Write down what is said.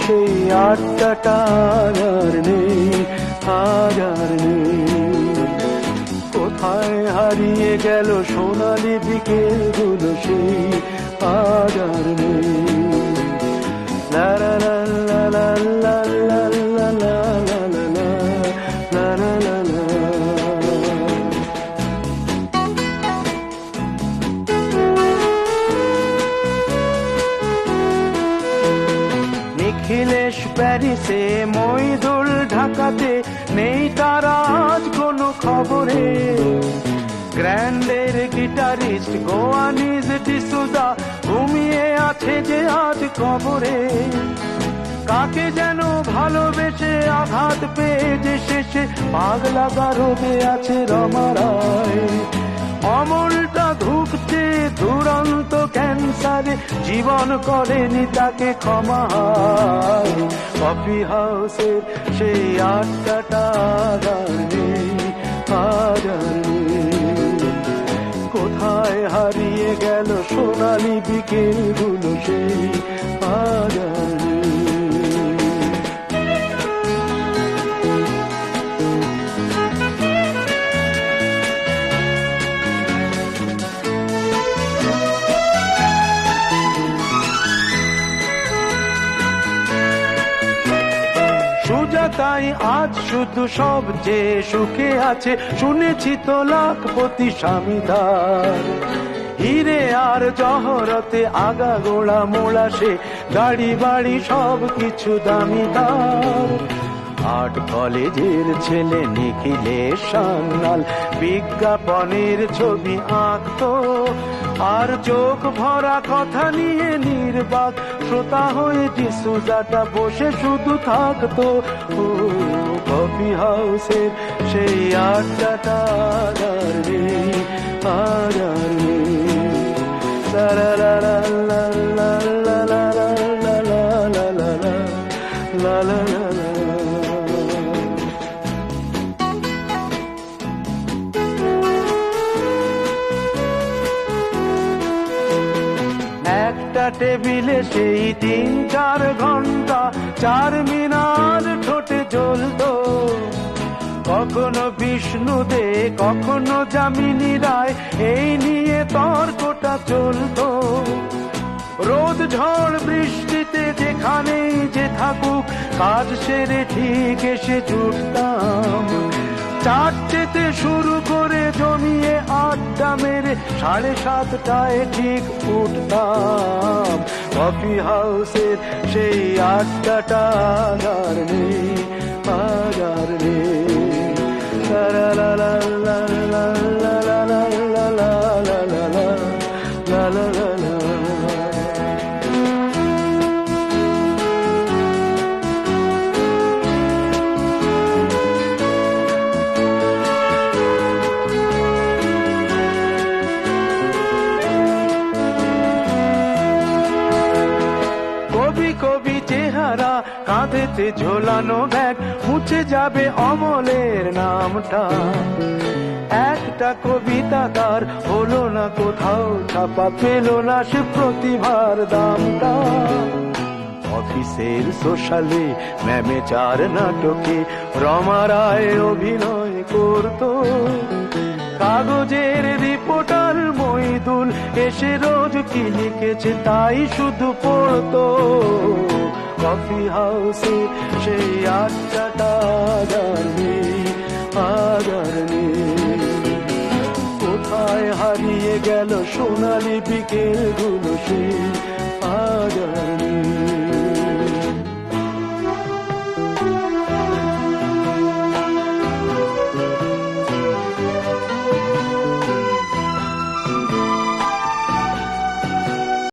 সেই আড্ডাটা আর নেই, আজ আর নেই। কোথায় হারিয়ে গেল সোনালি বিকেলগুলো, সেই আজ আর নেই। লা লা লা লা লা লা লা লা লা লা লা লা লা লা। নিখিলেশ প্যারিসে, মইদুল ঢাকাতে, নেই তার আজ কোনো খবরে। গ্র্যান্ডের গিটারিস্ট গোয়ানিজ ডিসুজা ঘুমিয়ে আছে যে আজ কবরে। কাকে যেন ভালোবেসে আঘাত পেয়ে যে শেষে পাগলা গারদে আছে রমা রায়। অমলটা ধুকছে দুরন্ত ক্যান্সারে, জীবন করেনি তাকে ক্ষমা। কফি হাউসের সেই আড্ডাটা আর নেই, আজ আর নেই। কোথায় হারিয়ে গেল সোনালি বিকেলগুলো, সেই আজ আর নেই। সুজাতাই আজ শুধু সবচেয়ে সুখে আছে, শুনেছি তো লাখপতি স্বামীদার। হিরে আর জহরতে আগা গোড়া মোড়া, সে গাড়ি বাড়ি সব কিছু দামি তার। আর্ট কলেজের ছেলে নিখিলেশ সান্যাল বিজ্ঞাপনের ছবি আঁকতো, আর চোখ ভরা কথা নিয়ে নির্বাক শ্রোতা হয়ে ডিসুজাটা বসে শুধু থাকতো। ও কফি হাউসের সেই আড্ডাটা আর নেই, আজ আর নেই। লা লা লা লা লা লা লা লা লা লা লা লা লা লা লা। একটা টেবিলে সেই 3-4 ঘন্টা চারমিনার ঠোঁটে জ্বলতো। কখনো বিষ্ণু দে, কখনো যামিনী রায়, এই নিয়ে তর্কটা চলতো। রোদ ঝড় বৃষ্টিতে যেখানেই যে থাকুক, কাজ সেরে ঠিক এসে জুটতাম। 4টেতে শুরু করে জমিয়ে আড্ডা মেরে 7:30টায় ঠিক উঠতাম। কফি হাউসের সেই আড্ডাটা আর নেই, আজ আর নেই। লা লা লা লা লা লা লা লা লা লা লা লা লা লা লা লা। কবি চেহারা, কাঁধেতে ঝোলানো ব্যাগ, মুছে যাবে অমলের নামটা। একটা কবিতা তার হলো না কোথাও ছাপা, পেল না সে প্রতিভার দামটা। অফিসের সোশ্যালে ম্যামেচার নাটকে রমা রায় অভিনয় করতো। কাগজের রিপোর্টার মইদুল এসে রোজ কি লিখেছে তাই শুধু পড়তো। কফি হাউসে সেই আড্ডাটা আর নেই, আজ আর নেই। কোথায় হারিয়ে গেল সোনালি বিকেলগুলো, সেই আজ আর নেই।